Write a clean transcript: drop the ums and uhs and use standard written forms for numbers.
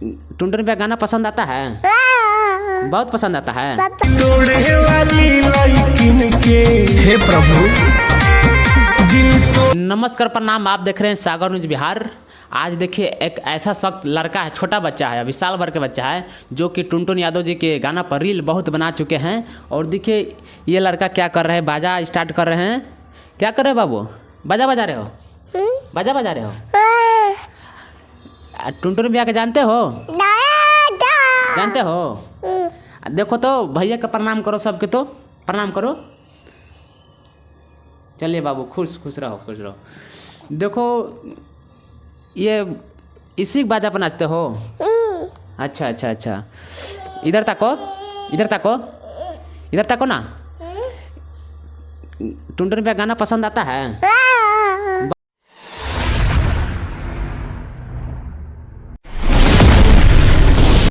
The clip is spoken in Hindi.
टुनटुन पे गाना पसंद आता है? बहुत पसंद आता है। हे प्रभु। नमस्कार, प्रणाम। आप देख रहे हैं सागर न्यूज बिहार। आज देखिए एक ऐसा सख्त लड़का है, छोटा बच्चा है, अभी साल भर के बच्चा है, जो कि टुनटुन यादव जी के गाना पर रील बहुत बना चुके हैं। और देखिए ये लड़का क्या कर रहे हैं, बाजा स्टार्ट कर रहे हैं। क्या कर रहे हो बाबू? बाजा बजा रहे हो? बाजा बजा रहे हो? टुनटुन भैया के जानते हो? जानते हो? देखो तो भैया का प्रणाम करो, सबके तो प्रणाम करो। चलिए बाबू, खुश खुश रहो, खुश रहो। देखो ये इसी बाजा पर नाचते हो? अच्छा अच्छा अच्छा। इधर तको, इधर तको, इधर तको ना। टुनटुन पे गाना पसंद आता है?